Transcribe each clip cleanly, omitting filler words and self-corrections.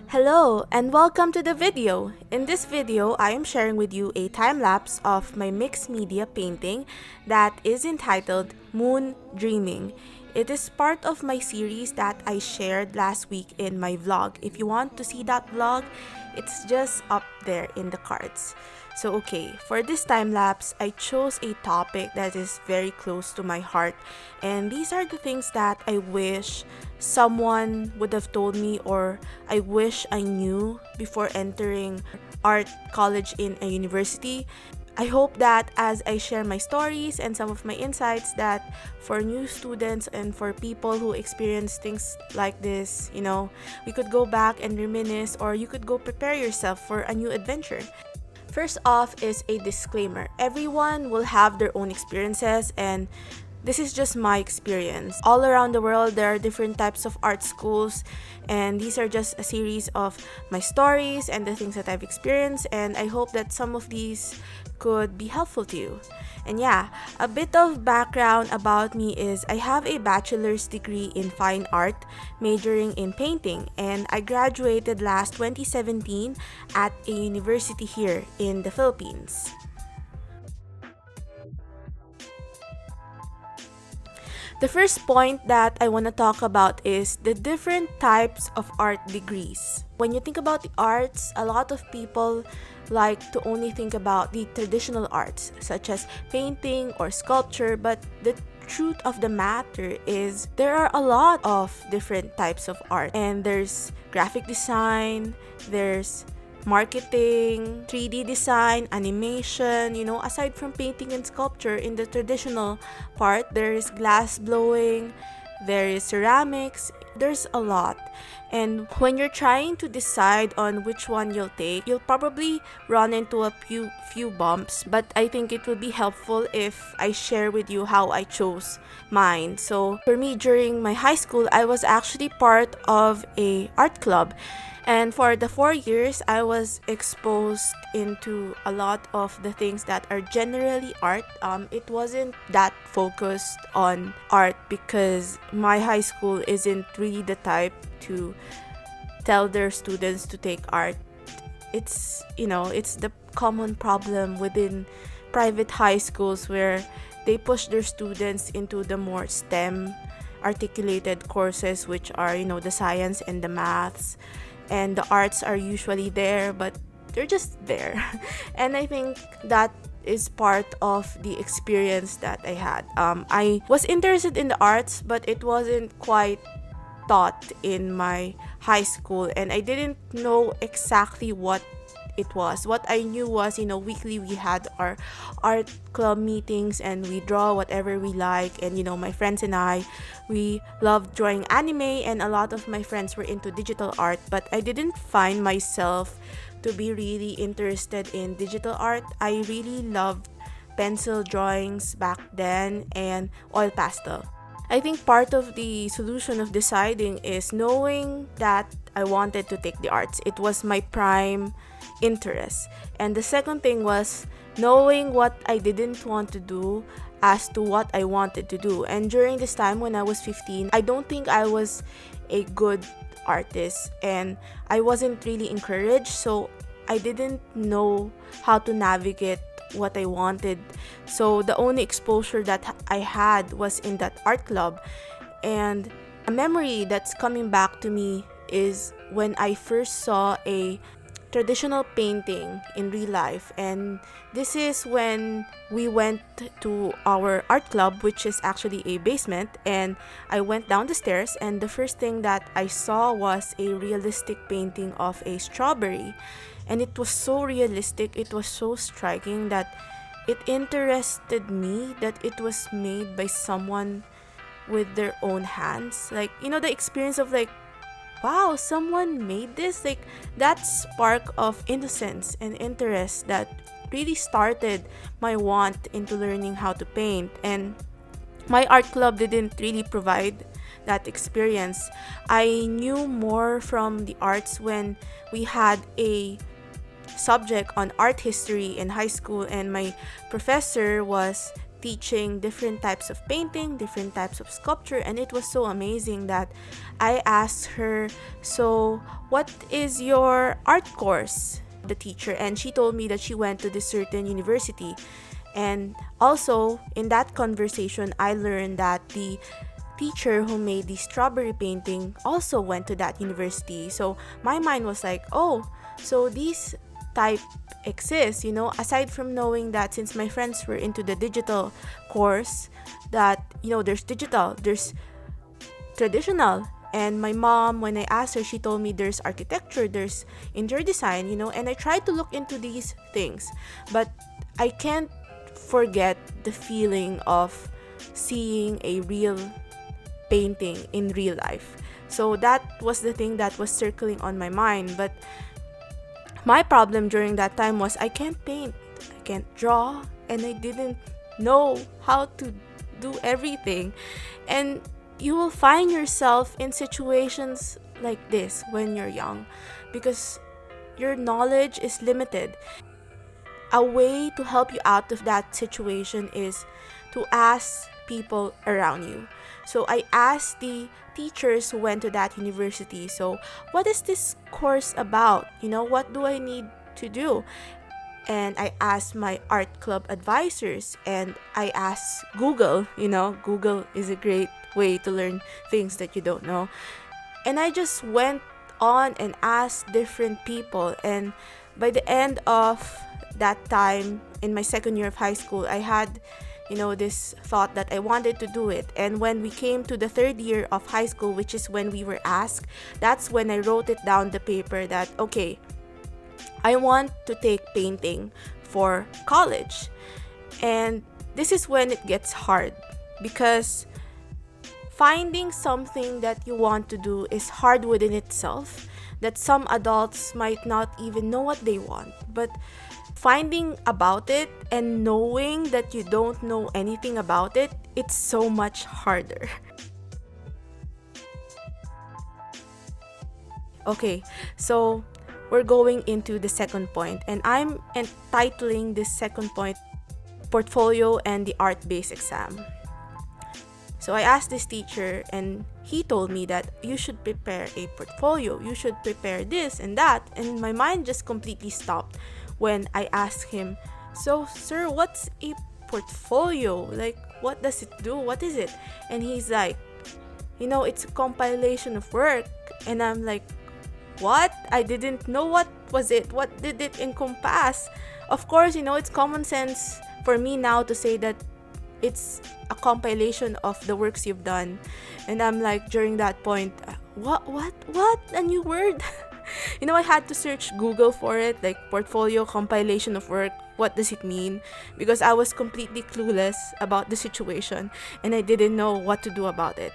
Hello and welcome to the video. In this video, I am sharing with you a time-lapse of my mixed media painting that is entitled Moon Dreaming. It is part of my series that I shared last week in my vlog. If you want to see that vlog, it's just up there in the cards. So okay, for this time-lapse, I chose a topic that is very close to my heart, and these are the things that I wish someone would have told me, or I wish I knew before entering art college in a university. I hope that as I share my stories and some of my insights, that for new students and for people who experience things like this, we could go back and reminisce, or you could go prepare yourself for a new adventure. First off is a disclaimer. Everyone will have their own experiences, and this is just my experience. All around the world, there are different types of art schools, and these are just a series of my stories and the things that I've experienced, and I hope that some of these could be helpful to you. And yeah, a bit of background about me is I have a bachelor's degree in fine art, majoring in painting, and I graduated last 2017 at a university here in the Philippines. The first point that I want to talk about is the different types of art degrees. When you think about the arts, a lot of people like to only think about the traditional arts, such as painting or sculpture, but the truth of the matter is there are a lot of different types of art, and there's graphic design, there's marketing, 3D design, animation, aside from painting and sculpture. In the traditional part, there is glass blowing, there is ceramics, there's a lot. And when you're trying to decide on which one you'll take, you'll probably run into a few bumps, but I think it would be helpful if I share with you how I chose mine. So for me, during my high school, I was actually part of a art club. And for the 4 years, I was exposed into a lot of the things that are generally art. It wasn't that focused on art because my high school isn't really the type to tell their students to take art. It's the common problem within private high schools where they push their students into the more STEM articulated courses, which are, the science and the maths. And the arts are usually there, but they're just there. And I think that is part of the experience that I had. I was interested in the arts, but it wasn't quite taught in my high school, and I didn't know exactly what it was. What I knew was, weekly we had our art club meetings and we draw whatever we like. And, my friends and I, we loved drawing anime, and a lot of my friends were into digital art, but I didn't find myself to be really interested in digital art. I really loved pencil drawings back then and oil pastel. I think part of the solution of deciding is knowing that I wanted to take the arts. It was my prime interest. And the second thing was knowing what I didn't want to do as to what I wanted to do. And during this time when I was 15, I don't think I was a good artist, and I wasn't really encouraged, so I didn't know how to navigate what I wanted. So the only exposure that I had was in that art club. And a memory that's coming back to me is when I first saw a traditional painting in real life, and this is when we went to our art club, which is actually a basement, and I went down the stairs, and the first thing that I saw was a realistic painting of a strawberry. And it was so realistic, it was so striking that it interested me that it was made by someone with their own hands. Like, the experience of like, wow, someone made this. Like, that spark of innocence and interest that really started my want into learning how to paint. And my art club didn't really provide that experience. I knew more from the arts when we had a subject on art history in high school, and my professor was teaching different types of painting, different types of sculpture, and it was so amazing that I asked her, so what is your art course? The teacher, and she told me that she went to this certain university. And also in that conversation, I learned that the teacher who made the strawberry painting also went to that university. So my mind was like, oh, so these type exists, aside from knowing that since my friends were into the digital course, that there's digital, there's traditional. And my mom, when I asked her, she told me there's architecture, there's interior design, and I tried to look into these things, but I can't forget the feeling of seeing a real painting in real life. So that was the thing that was circling on my mind. But my problem during that time was I can't paint, I can't draw, and I didn't know how to do everything. And you will find yourself in situations like this when you're young because your knowledge is limited. A way to help you out of that situation is to ask people around you. So I asked the teachers who went to that university, so what is this course about? What do I need to do? And I asked my art club advisors, and I asked Google. Google is a great way to learn things that you don't know. And I just went on and asked different people, and by the end of that time in my second year of high school, I had this thought that I wanted to do it. And when we came to the third year of high school, which is when we were asked, that's when I wrote it down the paper that, okay, I want to take painting for college. And this is when it gets hard because finding something that you want to do is hard within itself, that some adults might not even know what they want. But finding about it and knowing that you don't know anything about it, it's so much harder. Okay, so we're going into the second point, and I'm entitling this second point Portfolio and the Art-Based Exam. So I asked this teacher, and he told me that you should prepare a portfolio, you should prepare this and that, and my mind just completely stopped when I asked him, so sir, what's a portfolio? Like, what does it do? What is it? And he's like, it's a compilation of work. And I'm like, what? I didn't know. What was it? What did it encompass? Of course, it's common sense for me now to say that it's a compilation of the works you've done. And I'm like, during that point, what? A new word? I had to search Google for it, like portfolio, compilation of work. What does it mean? Because I was completely clueless about the situation and I didn't know what to do about it.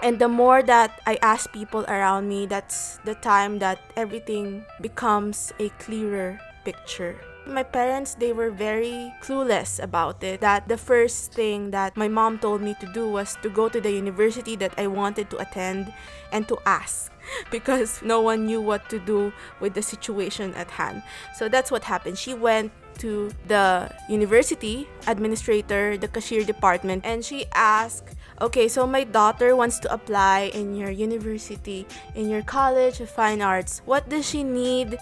And the more that I ask people around me, that's the time that everything becomes a clearer picture. My parents, they were very clueless about it. That the first thing that my mom told me to do was to go to the university that I wanted to attend and to ask, because no one knew what to do with the situation at hand. So that's what happened. She went to the university administrator, the cashier department, and she asked, okay, so my daughter wants to apply in your university, in your college of fine arts. What does she need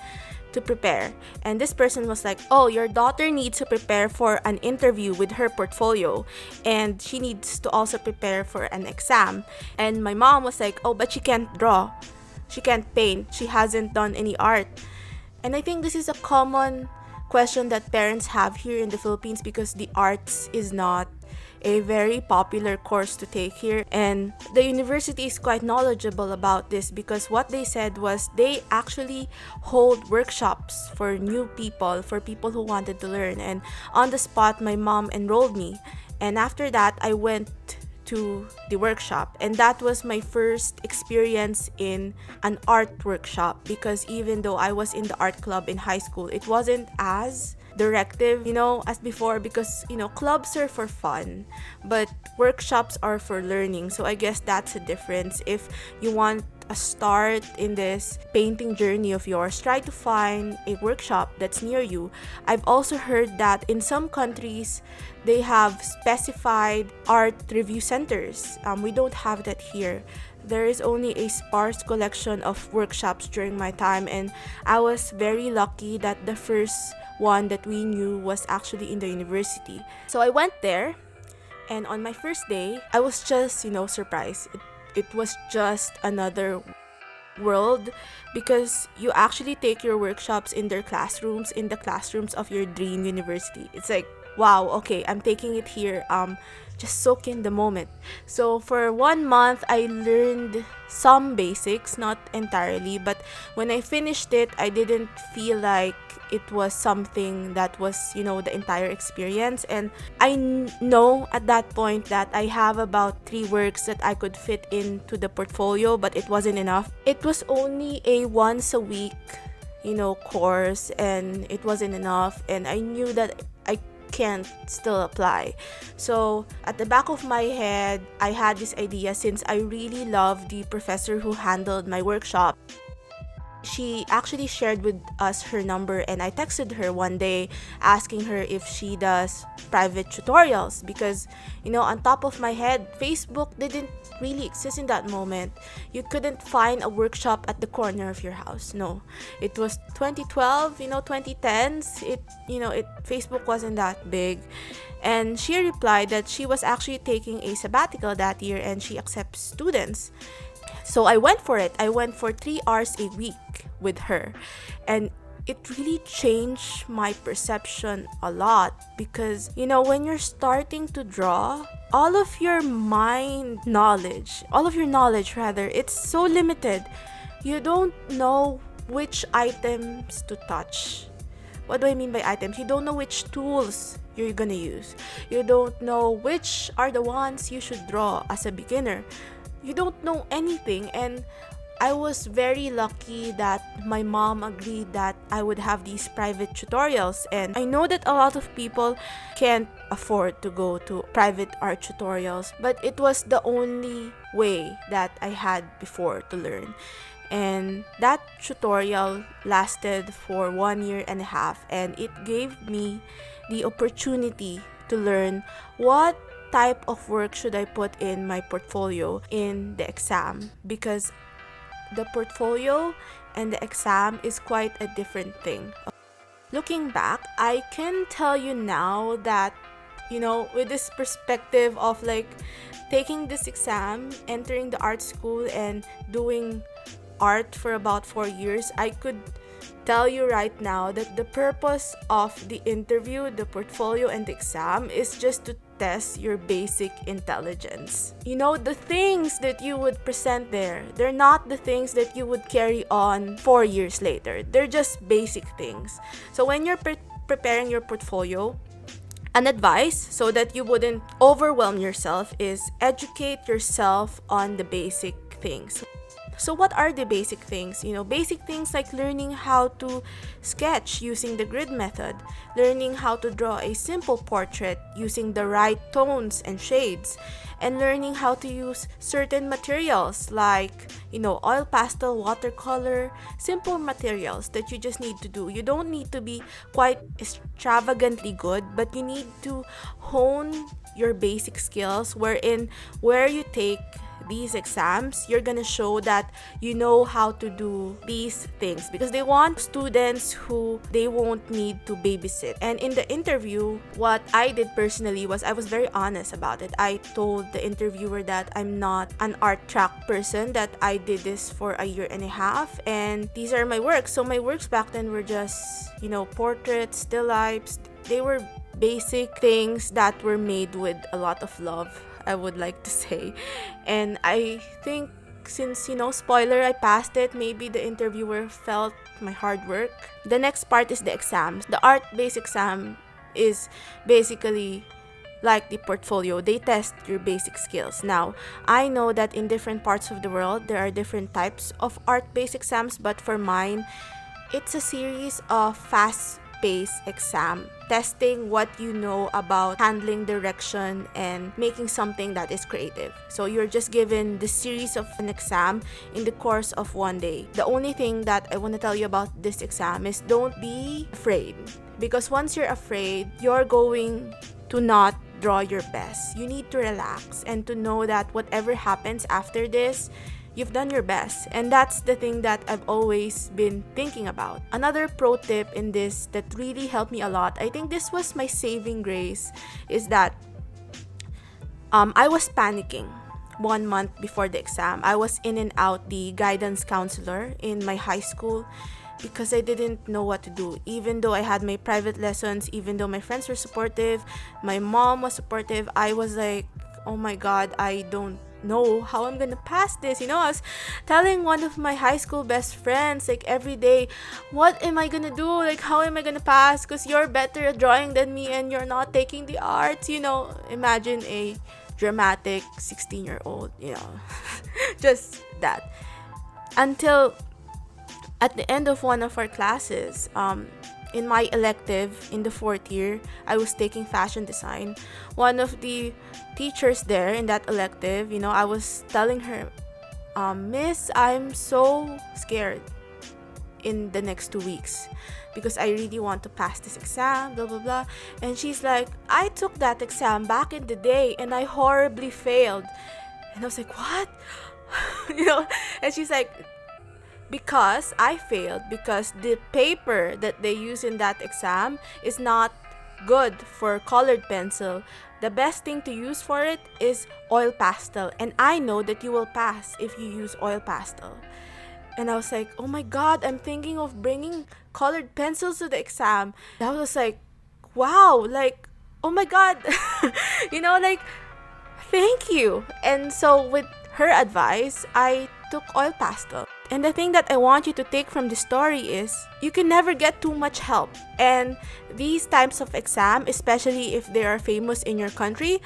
to prepare? And this person was like, oh, your daughter needs to prepare for an interview with her portfolio, and she needs to also prepare for an exam. And my mom was like, oh, but she can't draw, she can't paint, she hasn't done any art. And I think this is a common question that parents have here in the Philippines, because the arts is not a very popular course to take here, and the university is quite knowledgeable about this, because what they said was they actually hold workshops for new people, for people who wanted to learn. And on the spot, my mom enrolled me, and after that I went to the workshop, and that was my first experience in an art workshop, because even though I was in the art club in high school, it wasn't as directive, as before, because clubs are for fun, but workshops are for learning. So I guess that's a difference. If you want a start in this painting journey of yours, try to find a workshop that's near you. I've also heard that in some countries, they have specified art review centers. We don't have that here. There is only a sparse collection of workshops during my time, and I was very lucky that the first one that we knew was actually in the university. So I went there, and on my first day, I was just, surprised. It was just another world, because you actually take your workshops in their classrooms, in the classrooms of your dream university. It's like, wow, okay, I'm taking it here. Just soak in the moment. So for 1 month, I learned some basics, not entirely, but when I finished it, I didn't feel like it was something that was, the entire experience. And I know at that point that I have about 3 works that I could fit into the portfolio, but it wasn't enough. It was only a once a week, course, and it wasn't enough. And I knew that I can't still apply. So at the back of my head, I had this idea, since I really love the professor who handled my workshop. She actually shared with us her number, and I texted her one day asking her if she does private tutorials, because on top of my head, Facebook didn't really exist in that moment. You couldn't find a workshop at the corner of your house. No, it was 2012, 2010s. Facebook wasn't that big. And she replied that she was actually taking a sabbatical that year and she accepts students. So I went for it. I went for 3 hours a week with her. And it really changed my perception a lot, because, when you're starting to draw, all of your knowledge, it's so limited. You don't know which items to touch. What do I mean by items? You don't know which tools you're gonna use. You don't know which are the ones you should draw as a beginner. You don't know anything. And I was very lucky that my mom agreed that I would have these private tutorials. And I know that a lot of people can't afford to go to private art tutorials, but it was the only way that I had before to learn. And that tutorial lasted for 1.5 years, and it gave me the opportunity to learn what type of work should I put in my portfolio in the exam, because the portfolio and the exam is quite a different thing. Looking back, I can tell you now that, with this perspective of like taking this exam, entering the art school, and doing art for about 4 years, I could tell you right now that the purpose of the interview, the portfolio, and the exam is just to test your basic intelligence. The things that you would present there, they're not the things that you would carry on 4 years later. They're just basic things. So when you're preparing your portfolio, an advice so that you wouldn't overwhelm yourself is educate yourself on the basic things. So what are the basic things? Basic things like learning how to sketch using the grid method, learning how to draw a simple portrait using the right tones and shades, and learning how to use certain materials like, oil pastel, watercolor, simple materials that you just need to do. You don't need to be quite extravagantly good, but you need to hone your basic skills, wherein where you take these exams, you're gonna show that you know how to do these things, because they want students who they won't need to babysit. And in the interview, what I did personally was I was very honest about it. I told the interviewer that I'm not an art track person, that I did this for 1.5 years, and these are my works. So my works back then were just, portraits, still lifes. They were basic things that were made with a lot of love, I would like to say. And I think since, spoiler, I passed it, maybe the interviewer felt my hard work. The next part is the exams. The art base exam is basically like the portfolio. They test your basic skills. Now, I know that in different parts of the world, there are different types of art base exams, but for mine, it's a series of fast based exam, testing what you know about handling direction and making something that is creative. So you're just given the series of an exam in the course of one day. The only thing that I want to tell you about this exam is don't be afraid, because once you're afraid, you're going to not draw your best. You need to relax and to know that whatever happens after this, you've done your best. And that's the thing that I've always been thinking about. Another pro tip in this that really helped me a lot, I think this was my saving grace, is that I was panicking 1 month before the exam. I was in and out the guidance counselor in my high school because I didn't know what to do. Even though I had my private lessons, even though my friends were supportive, my mom was supportive, I was like, oh my God, I don't know how I'm gonna pass this. I was telling one of my high school best friends, like, every day, what am I gonna do? Like, how am I gonna pass? Because you're better at drawing than me and you're not taking the arts. Imagine a dramatic 16-year-old, just that. Until at the end of one of our classes, in my elective in the 4th year, I was taking fashion design. One of the teachers there in that elective, I was telling her, Miss, I'm so scared in the next 2 weeks because I really want to pass this exam, blah, blah, blah. And she's like, I took that exam back in the day and I horribly failed. And I was like, what? And she's like, because I failed, because the paper that they use in that exam is not good for colored pencil. The best thing to use for it is oil pastel. And I know that you will pass if you use oil pastel. And I was like, oh my God, I'm thinking of bringing colored pencils to the exam. I was like, wow, like, oh my God, thank you. And so with her advice, I took oil pastel. And the thing that I want you to take from the story is you can never get too much help. And these types of exam, especially if they are famous in your country,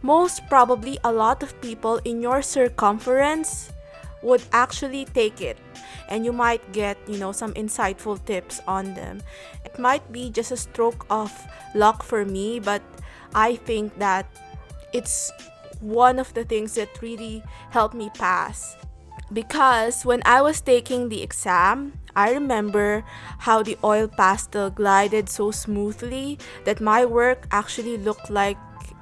most probably a lot of people in your circumference would actually take it. And you might get, some insightful tips on them. It might be just a stroke of luck for me, but I think that it's one of the things that really helped me pass. Because when I was taking the exam, I remember how the oil pastel glided so smoothly that my work actually looked like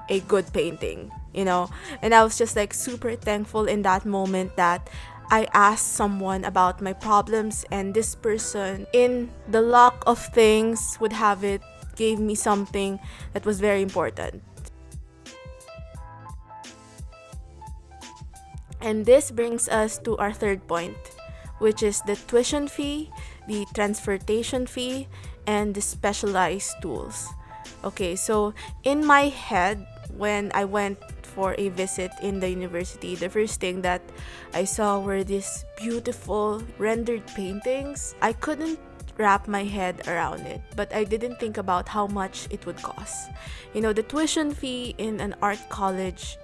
a good painting, And I was just like super thankful in that moment that I asked someone about my problems, and this person, in the luck of things, would have it, gave me something that was very important. And this brings us to our third point, which is the tuition fee, the transportation fee, and the specialized tools. Okay, so in my head, when I went for a visit in the university, the first thing that I saw were these beautiful rendered paintings. I couldn't wrap my head around it, but I didn't think about how much it would cost. The tuition fee in an art college,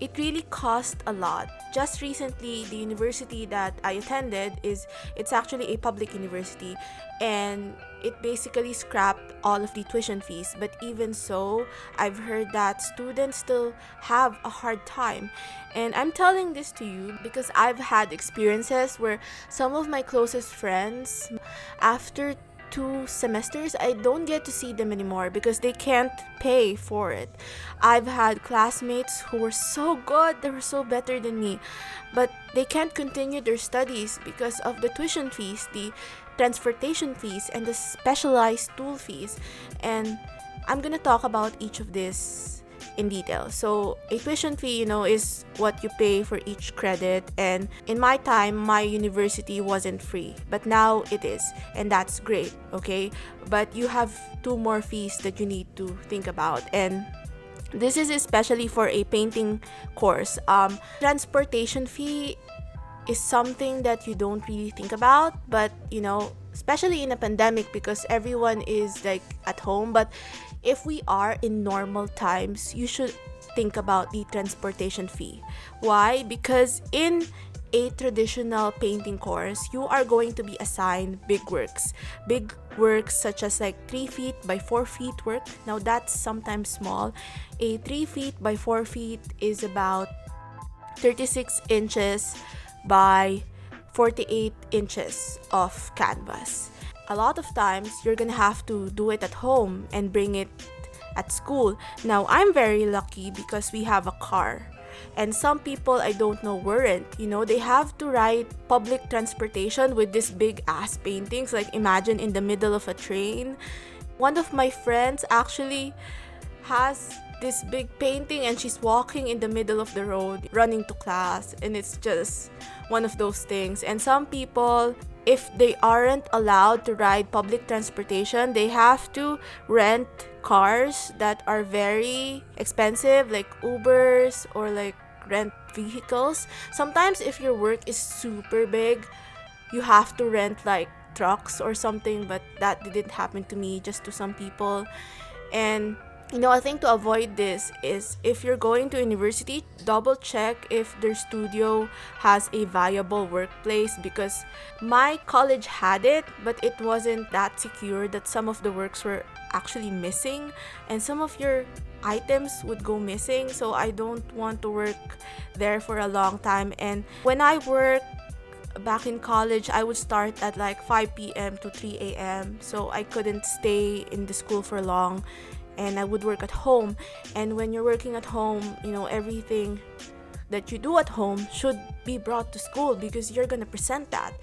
it really cost a lot. Just recently, the university that I attended it's actually a public university, and it basically scrapped all of the tuition fees. But even so, I've heard that students still have a hard time. And I'm telling this to you because I've had experiences where some of my closest friends, after 2 semesters, I don't get to see them anymore because they can't pay for it. I've had classmates who were so good, they were so better than me, but they can't continue their studies because of the tuition fees, the transportation fees, and the specialized tool fees. And I'm gonna talk about each of this in detail. So a tuition fee, is what you pay for each credit, and in my time, my university wasn't free, but now it is, and that's great, okay? But you have 2 more fees that you need to think about, and this is especially for a painting course. Transportation fee is something that you don't really think about, but especially in a pandemic because everyone is like at home. But if we are in normal times, you should think about the transportation fee. Why? Because in a traditional painting course, you are going to be assigned big works. Big works such as like 3 feet by 4 feet work. Now that's sometimes small. A 3 feet by 4 feet is about 36 inches by 48 inches of canvas. A lot of times, you're gonna have to do it at home and bring it at school. Now, I'm very lucky because we have a car. And some people I don't know weren't. They have to ride public transportation with these big ass paintings. Like, imagine in the middle of a train. One of my friends actually has this big painting and she's walking in the middle of the road running to class, and it's just one of those things. And some people, if they aren't allowed to ride public transportation, they have to rent cars that are very expensive, like Ubers, or like rent vehicles. Sometimes if your work is super big, you have to rent like trucks or something, but that didn't happen to me, just to some people. And I think to avoid this is, if you're going to university, double check if their studio has a viable workplace, because my college had it, but it wasn't that secure that some of the works were actually missing and some of your items would go missing. So I don't want to work there for a long time. And when I worked back in college, I would start at like 5 p.m. to 3 a.m. So I couldn't stay in the school for long. And I would work at home. And when you're working at home, everything that you do at home should be brought to school, because you're gonna present that.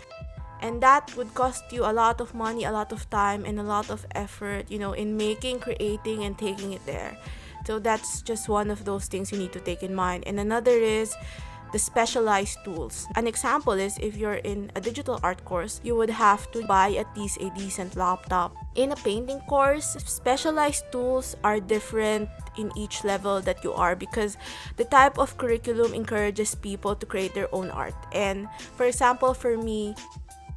And that would cost you a lot of money, a lot of time, and a lot of effort, in making, creating, and taking it there. So that's just one of those things you need to take in mind. And another is the specialized tools. An example is, if you're in a digital art course, you would have to buy at least a decent laptop. In a painting course, specialized tools are different in each level that you are, because the type of curriculum encourages people to create their own art. And for example, for me,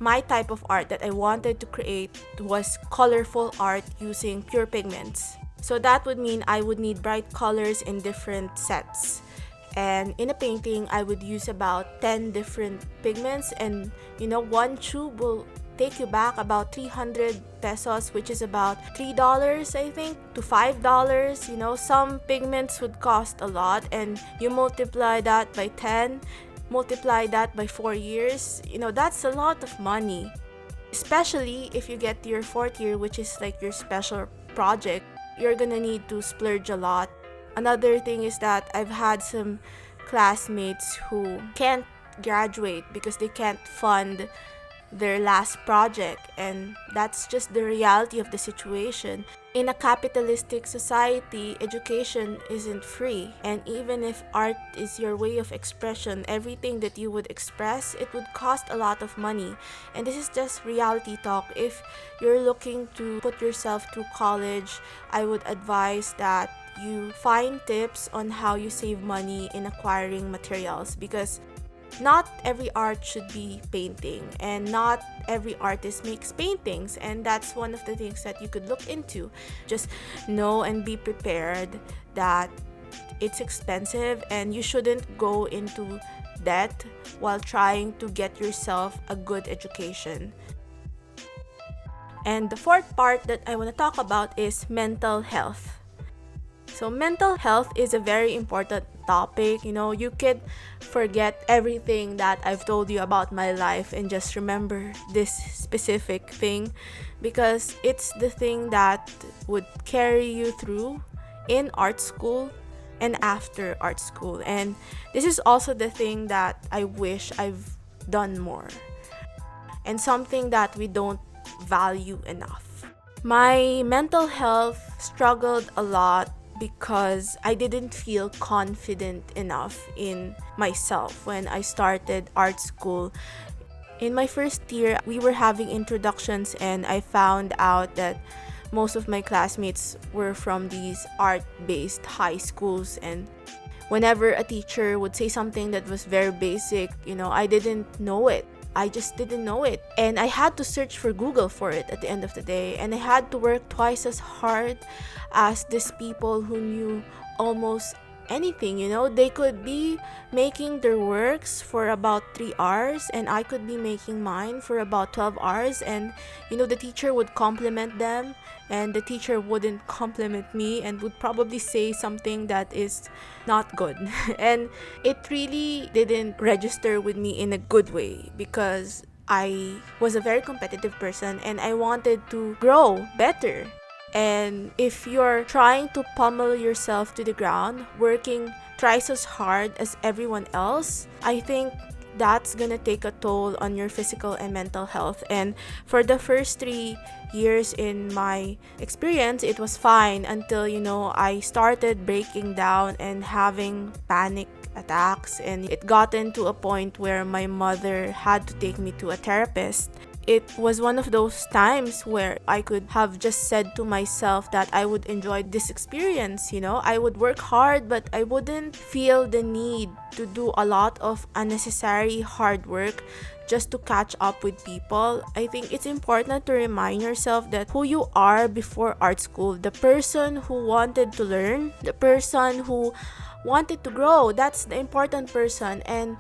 my type of art that I wanted to create was colorful art using pure pigments. So that would mean I would need bright colors in different sets. And in a painting, I would use about 10 different pigments, and one tube will take you back about 300 pesos, which is about $3, I think, to $5. Some pigments would cost a lot, and you multiply that by 10, multiply that by 4 years, that's a lot of money. Especially if you get to your 4th year, which is like your special project, you're gonna need to splurge a lot. Another thing is that I've had some classmates who can't graduate because they can't fund their last project, and that's just the reality of the situation. In a capitalistic society, education isn't free, and even if art is your way of expression, everything that you would express, it would cost a lot of money. And this is just reality talk. If you're looking to put yourself through college, I would advise that you find tips on how you save money in acquiring materials, because not every art should be painting, and not every artist makes paintings, and that's one of the things that you could look into. Just know and be prepared that it's expensive, and you shouldn't go into debt while trying to get yourself a good education. And the fourth part that I want to talk about is mental health. So mental health is a very important topic. You could forget everything that I've told you about my life and just remember this specific thing, because it's the thing that would carry you through in art school and after art school. And this is also the thing that I wish I've done more, and something that we don't value enough. My mental health struggled a lot because I didn't feel confident enough in myself when I started art school. In my first year, we were having introductions, and I found out that most of my classmates were from these art-based high schools, and whenever a teacher would say something that was very basic, I didn't know it. I just didn't know it. And I had to search for Google for it at the end of the day. And I had to work twice as hard as these people who knew almost anything, they could be making their works for about 3 hours and I could be making mine for about 12 hours, and the teacher would compliment them and the teacher wouldn't compliment me and would probably say something that is not good. And it really didn't register with me in a good way because I was a very competitive person and I wanted to grow better. And if you're trying to pummel yourself to the ground, working twice as hard as everyone else, I think that's gonna take a toll on your physical and mental health. And for the first 3 years in my experience, it was fine until, I started breaking down and having panic attacks, and it gotten to a point where my mother had to take me to a therapist. It was one of those times where I could have just said to myself that I would enjoy this experience, I would work hard, but I wouldn't feel the need to do a lot of unnecessary hard work just to catch up with people. I think it's important to remind yourself that who you are before art school, the person who wanted to learn, the person who wanted to grow, that's the important person. And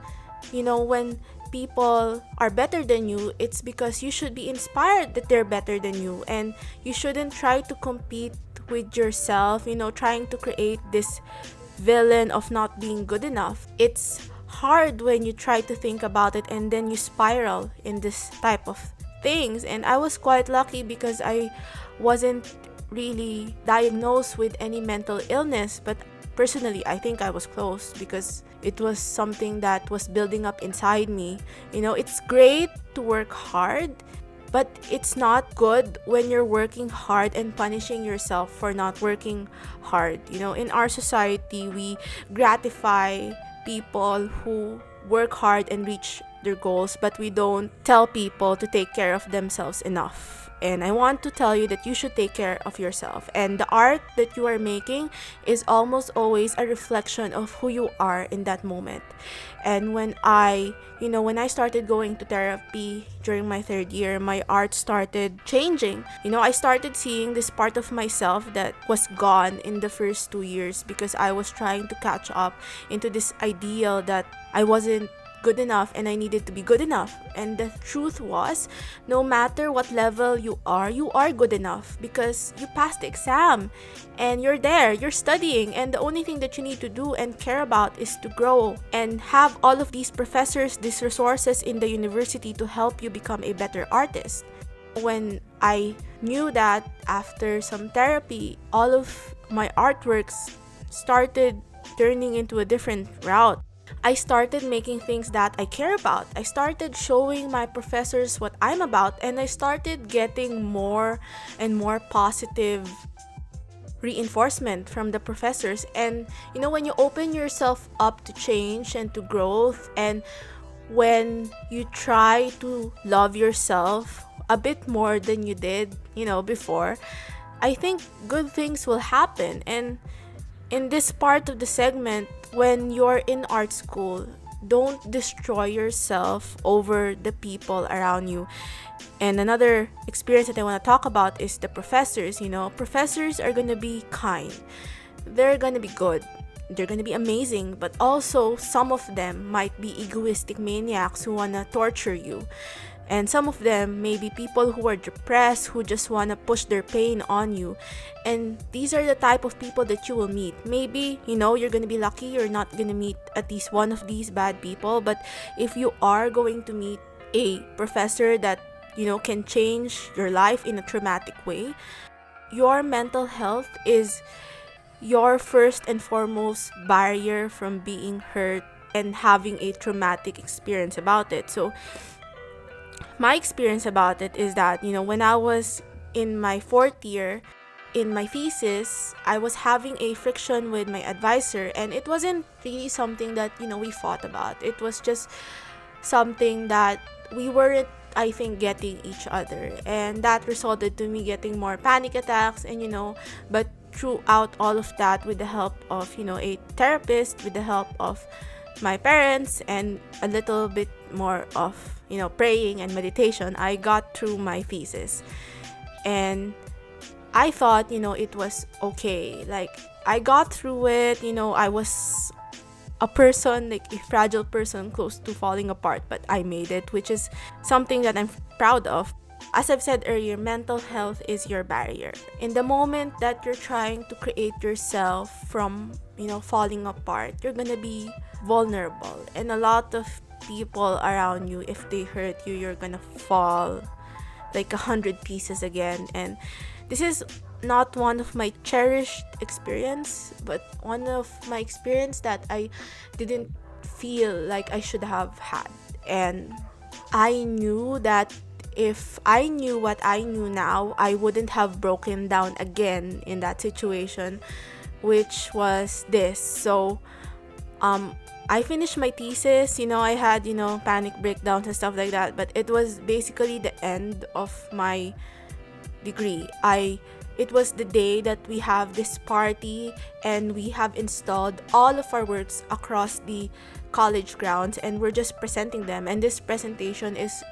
when people are better than you, it's because you should be inspired that they're better than you, and you shouldn't try to compete with yourself, trying to create this villain of not being good enough. It's hard when you try to think about it and then you spiral in this type of things. And I was quite lucky because I wasn't really diagnosed with any mental illness, but personally, I think I was close because it was something that was building up inside me. It's great to work hard, but it's not good when you're working hard and punishing yourself for not working hard. In our society, we gratify people who work hard and reach their goals, but we don't tell people to take care of themselves enough. And I want to tell you that you should take care of yourself. And the art that you are making is almost always a reflection of who you are in that moment. And when I started going to therapy during my 3rd year, my art started changing. I started seeing this part of myself that was gone in the first 2 years because I was trying to catch up into this ideal that I wasn't good enough and I needed to be good enough. And the truth was, no matter what level you are good enough because you passed the exam and you're there, you're studying, and the only thing that you need to do and care about is to grow and have all of these professors, these resources in the university to help you become a better artist. When I knew that after some therapy, all of my artworks started turning into a different route. I started making things that I care about. I started showing my professors what I'm about, and I started getting more and more positive reinforcement from the professors. And when you open yourself up to change and to growth, and when you try to love yourself a bit more than you did, before, I think good things will happen. And in this part of the segment, when you're in art school, don't destroy yourself over the people around you. And another experience that I want to talk about is the professors. Professors are going to be kind. They're going to be good. They're going to be amazing. But also, some of them might be egoistic maniacs who want to torture you. And some of them may be people who are depressed, who just want to push their pain on you. And these are the type of people that you will meet. Maybe, you're going to be lucky you're not going to meet at least one of these bad people. But if you are going to meet a professor that, can change your life in a traumatic way, your mental health is your first and foremost barrier from being hurt and having a traumatic experience about it. So, my experience about it is that, when I was in my 4th year, in my thesis, I was having a friction with my advisor, and it wasn't really something that, we fought about. It was just something that we weren't, I think, getting each other. And that resulted to me getting more panic attacks and, but throughout all of that, with the help of, a therapist, with the help of my parents, and a little bit more of, praying and meditation, I got through my thesis. And I thought, it was okay. Like, I got through it. I was a person, like a fragile person close to falling apart, but I made it, which is something that I'm proud of. As I've said earlier, mental health is your barrier. In the moment that you're trying to create yourself from, falling apart, you're gonna be vulnerable. And a lot of people around you, if they hurt you, you're gonna fall like 100 pieces again. And this is not one of my cherished experience, but one of my experience that I didn't feel like I should have had. And I knew that if I knew what I knew now, I wouldn't have broken down again in that situation, which was this. So I finished my thesis. I had panic breakdowns and stuff like that, but it was basically the end of my degree. It was the day that we have this party, and we have installed all of our works across the college grounds, and we're just presenting them. And this presentation it's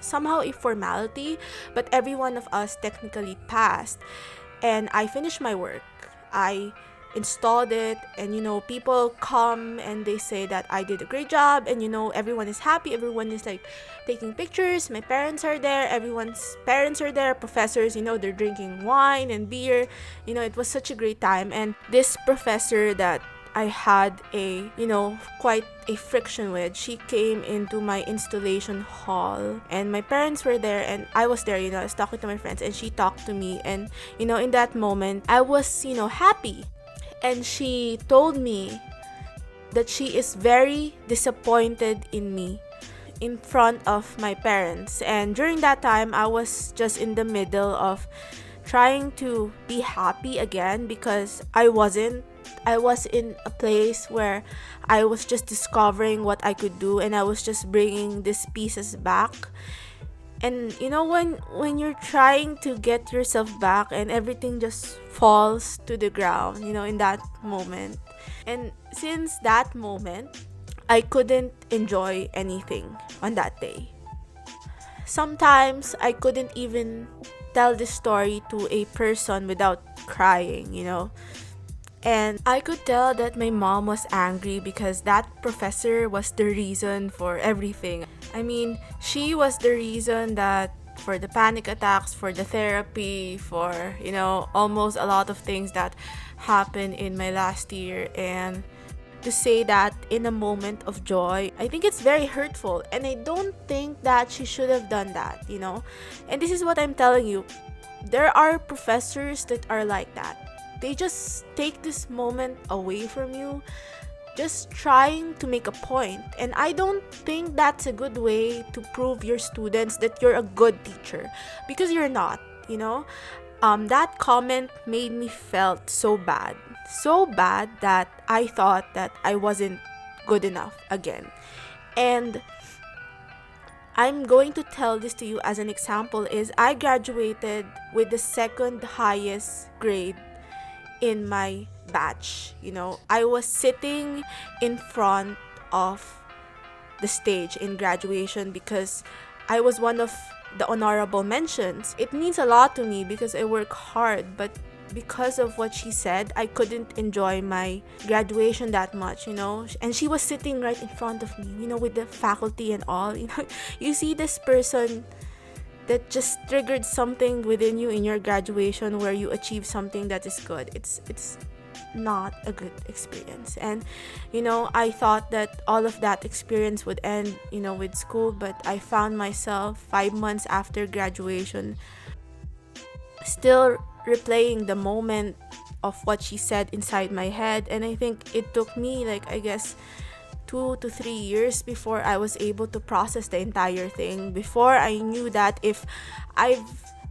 somehow a formality, but every one of us technically passed. And I finished my work. I installed it, and people come and they say that I did a great job, and everyone is happy, everyone is like taking pictures. My parents are there, everyone's parents are there, professors, they're drinking wine and beer. It was such a great time. And this professor that I had quite a friction with, she came into my installation hall, and my parents were there, and I was there. I was talking to my friends, and she talked to me, and in that moment I was happy. And she told me that she is very disappointed in me in front of my parents. And during that time, I was just in the middle of trying to be happy again, because I wasn't. I was in a place where I was just discovering what I could do, and I was just bringing these pieces back. And when you're trying to get yourself back, and everything just falls to the ground, in that moment. And since that moment, I couldn't enjoy anything on that day. Sometimes I couldn't even tell this story to a person without crying. And I could tell that my mom was angry, because that professor was the reason for everything. I mean, she was the reason that for the panic attacks, for the therapy, for, almost a lot of things that happened in my last year. And to say that in a moment of joy, I think it's very hurtful. And I don't think that she should have done that, And this is what I'm telling you. There are professors that are like that. They just take this moment away from you, just trying to make a point. And I don't think that's a good way to prove your students that you're a good teacher, because you're not, That comment made me felt so bad that I thought that I wasn't good enough again. And I'm going to tell this to you as an example is I graduated with the second highest grade in my batch. I was sitting in front of the stage in graduation because I was one of the honorable mentions. It means a lot to me because I work hard, but because of what she said, I couldn't enjoy my graduation that much, And she was sitting right in front of me, with the faculty and all. You see this person that just triggered something within you in your graduation where you achieve something that is good. It's not a good experience. And I thought that all of that experience would end with school, but I found myself 5 months after graduation still replaying the moment of what she said inside my head. And I think it took me 2 to 3 years before I was able to process the entire thing, before I knew that if I've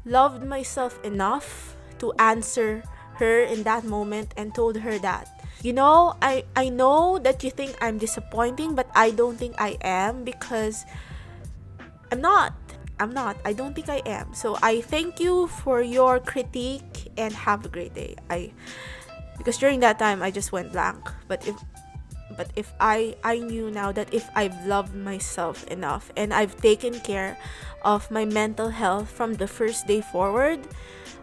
loved myself enough to answer her in that moment and told her that, I know that you think I'm disappointing, but I don't think I am, because I'm not. I don't think I am. So I thank you for your critique and have a great day. Because during that time I just went blank. But if I knew now that if I've loved myself enough and I've taken care of my mental health from the first day forward,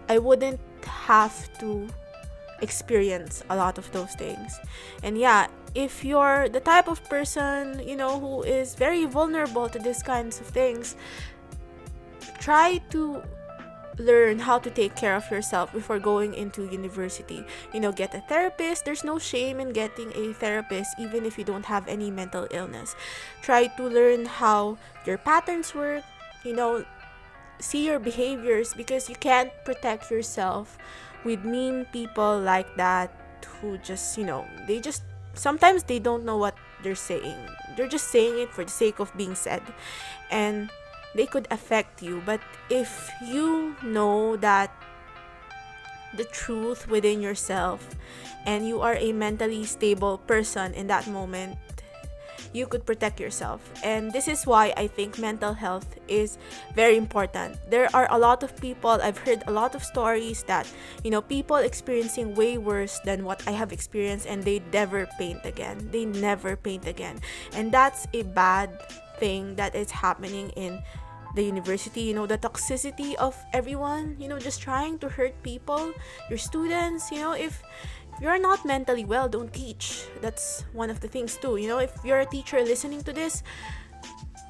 I wouldn't have to experience a lot of those things. And yeah, if you're the type of person, who is very vulnerable to these kinds of things, try to learn how to take care of yourself before going into university. Get a therapist. There's no shame in getting a therapist, even if you don't have any mental illness. Try to learn how your patterns work, see your behaviors, because you can't protect yourself with mean people like that who just, they just, sometimes they don't know what they're saying. They're just saying it for the sake of being said. And they could affect you. But if you know that the truth within yourself and you are a mentally stable person in that moment, you could protect yourself. And this is why I think mental health is very important. There are a lot of people, I've heard a lot of stories that, people experiencing way worse than what I have experienced, and they never paint again. They never paint again. And that's a bad thing that is happening in the university. The toxicity of everyone, just trying to hurt people, your students. If you're not mentally well, don't teach. That's one of the things too. If you're a teacher listening to this,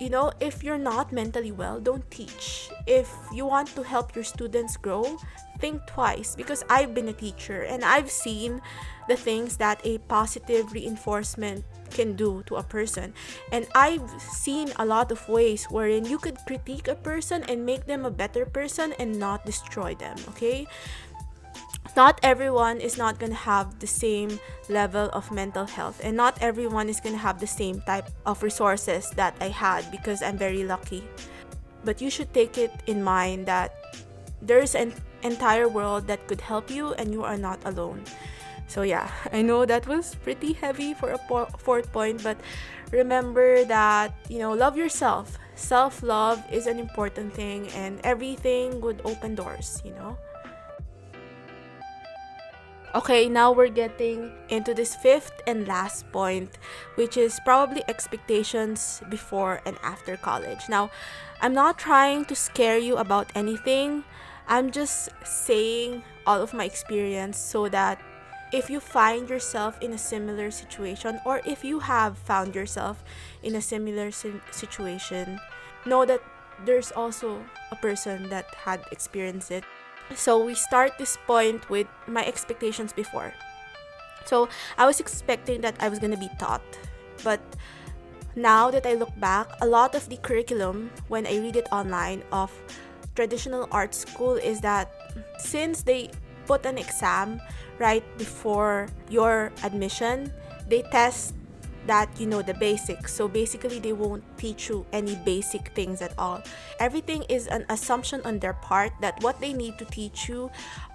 if you're not mentally well, don't teach. If you want to help your students grow, think twice, because I've been a teacher and I've seen the things that a positive reinforcement can do to a person. And I've seen a lot of ways wherein you could critique a person and make them a better person and not destroy them, okay? Not everyone is not going to have the same level of mental health, and not everyone is going to have the same type of resources that I had, because I'm very lucky. But you should take it in mind that there's an entire world that could help you and you are not alone. So yeah, I know that was pretty heavy for a fourth point, but remember that, love yourself. Self-love is an important thing, and everything would open doors. Okay, now we're getting into this fifth and last point, which is probably expectations before and after college. Now, I'm not trying to scare you about anything. I'm just saying all of my experience so that if you find yourself in a similar situation, or if you have found yourself in a similar situation, know that there's also a person that had experienced it. So we start this point with my expectations before. So I was expecting that I was going to be taught. But now that I look back, a lot of the curriculum, when I read it online, of traditional art school is that since they put an exam right before your admission, they test that you know the basics. So basically, they won't teach you any basic things at all. Everything is an assumption on their part that what they need to teach you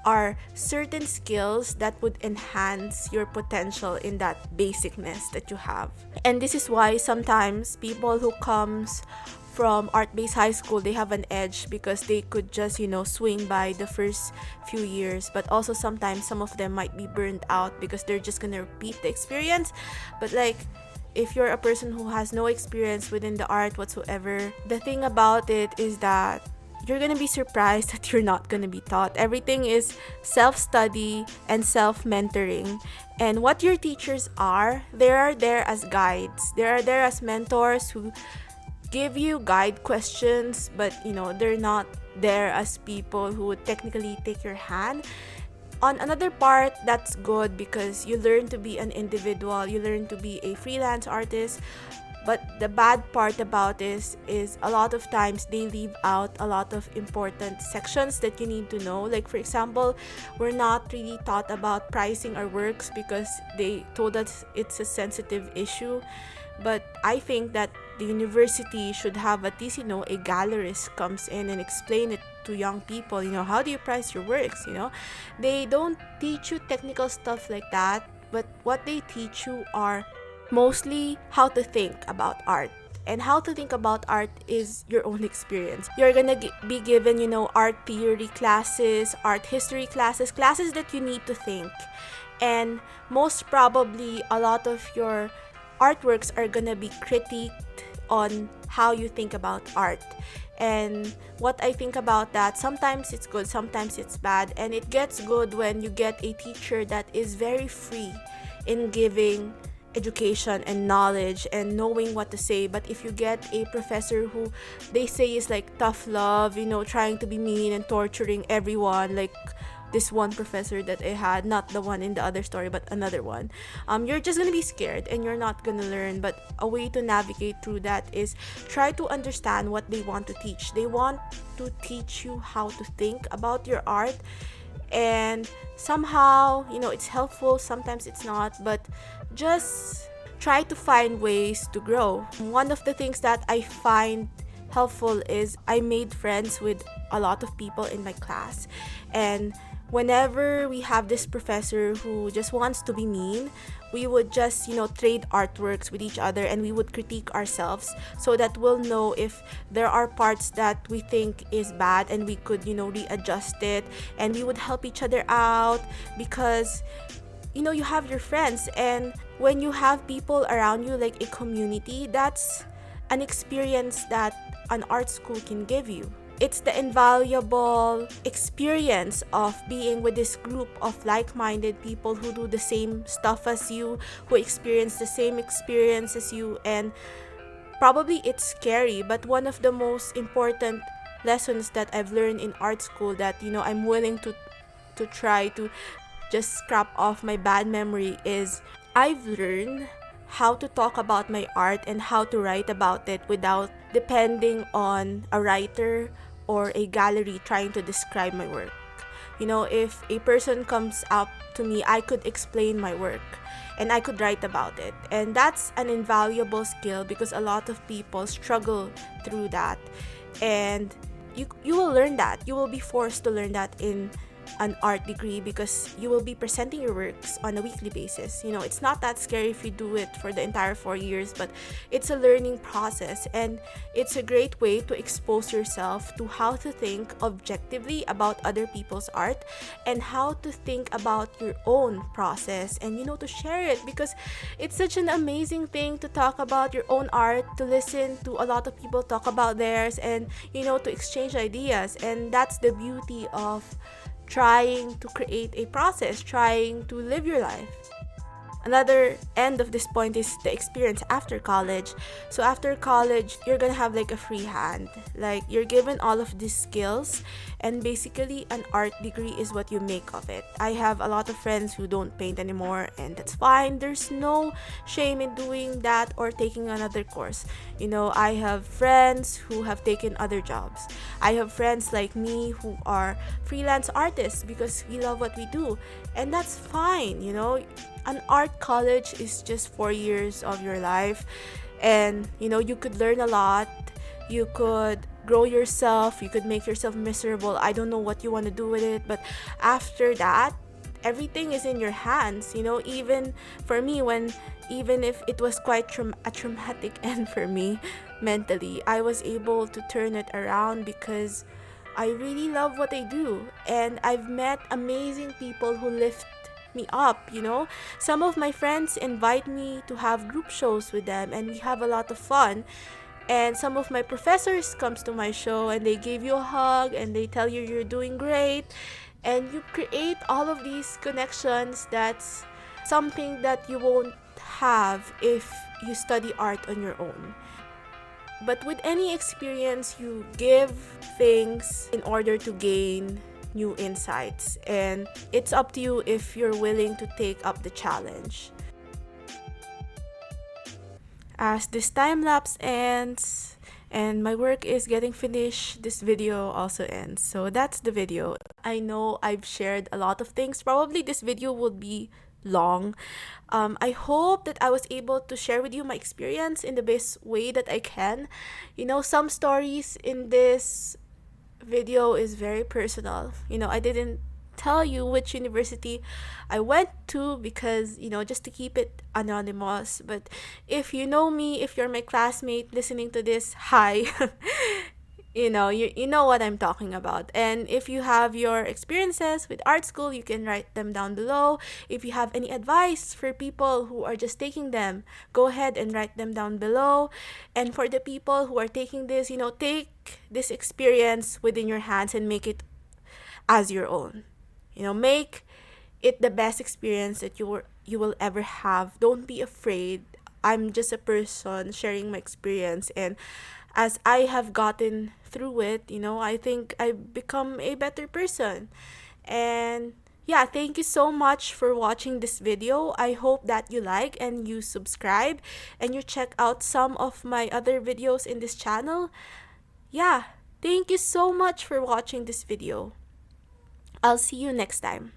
are certain skills that would enhance your potential in that basicness that you have. And this is why sometimes people who comes from art-based high school, they have an edge because they could just, swing by the first few years. But also sometimes some of them might be burned out because they're just gonna repeat the experience. But if you're a person who has no experience within the art whatsoever, the thing about it is that you're gonna be surprised that you're not gonna be taught. Everything is self-study and self-mentoring. And what your teachers are, they are there as guides. They are there as mentors who give you guide questions, but they're not there as people who would technically take your hand. On another part, that's good because you learn to be an individual, you learn to be a freelance artist. But the bad part about this is a lot of times they leave out a lot of important sections that you need to know. Like, for example, we're not really taught about pricing our works because they told us it's a sensitive issue. But I think that the university should have at least, a gallerist comes in and explain it to young people, how do you price your works, They don't teach you technical stuff like that, but what they teach you are mostly how to think about art. And how to think about art is your own experience. You're gonna be given, art theory classes, art history classes that you need to think. And most probably, a lot of your artworks are gonna be critiqued on how you think about art. And what I think about that, sometimes it's good, sometimes it's bad. And it gets good when you get a teacher that is very free in giving education and knowledge and knowing what to say. But if you get a professor who they say is like tough love, trying to be mean and torturing everyone, like this one professor that I had, not the one in the other story, but another one, you're just gonna be scared and you're not gonna learn. But a way to navigate through that is try to understand what they want to teach. They want to teach you how to think about your art, and somehow, it's helpful, sometimes it's not, but just try to find ways to grow. One of the things that I find helpful is I made friends with a lot of people in my class, and whenever we have this professor who just wants to be mean, we would just, trade artworks with each other, and we would critique ourselves so that we'll know if there are parts that we think is bad and we could, readjust it, and we would help each other out because, you have your friends, and when you have people around you, like a community, that's an experience that an art school can give you. It's the invaluable experience of being with this group of like-minded people who do the same stuff as you, who experience the same experience as you, and probably it's scary, but one of the most important lessons that I've learned in art school that, I'm willing to try to just scrap off my bad memory is I've learned how to talk about my art and how to write about it without depending on a writer or a gallery trying to describe my work. If a person comes up to me, I could explain my work and I could write about it. And that's an invaluable skill because a lot of people struggle through that. And you will learn that. You will be forced to learn that in an art degree because you will be presenting your works on a weekly basis. It's not that scary if you do it for the entire 4 years, but it's a learning process, and it's a great way to expose yourself to how to think objectively about other people's art and how to think about your own process, and to share it, because it's such an amazing thing to talk about your own art, to listen to a lot of people talk about theirs, and to exchange ideas. And that's the beauty of trying to create a process, trying to live your life. Another end of this point is the experience after college. So after college, you're gonna have like a free hand. Like you're given all of these skills, and basically an art degree is what you make of it. I have a lot of friends who don't paint anymore, and that's fine. There's no shame in doing that or taking another course. I have friends who have taken other jobs. I have friends like me who are freelance artists because we love what we do, and that's fine. An art college is just 4 years of your life, and you could learn a lot, you could grow yourself, you could make yourself miserable. I don't know what you want to do with it, but after that, everything is in your hands. Even for me, even if it was quite a traumatic end for me mentally, I was able to turn it around because I really love what I do, and I've met amazing people who lift me up. Some of my friends invite me to have group shows with them, and we have a lot of fun. And some of my professors comes to my show, and they give you a hug and they tell you you're doing great, and you create all of these connections. That's something that you won't have if you study art on your own. But with any experience, you give things in order to gain new insights, and it's up to you if you're willing to take up the challenge. As this time lapse ends and my work is getting finished, this video also ends. So that's the video. I know I've shared a lot of things. Probably this video would be long. I hope that I was able to share with you my experience in the best way that I can. Some stories in this video is very personal. I didn't tell you which university I went to because, just to keep it anonymous. But if you know me, if you're my classmate listening to this, hi. You know what I'm talking about. And if you have your experiences with art school, you can write them down below. If you have any advice for people who are just taking them, go ahead and write them down below. And for the people who are taking this, take this experience within your hands and make it as your own. Make it the best experience that you will ever have. Don't be afraid. I'm just a person sharing my experience, and as I have gotten through it, I think I've become a better person. And yeah, thank you so much for watching this video. I hope that you like and you subscribe and you check out some of my other videos in this channel. Yeah, thank you so much for watching this video. I'll see you next time.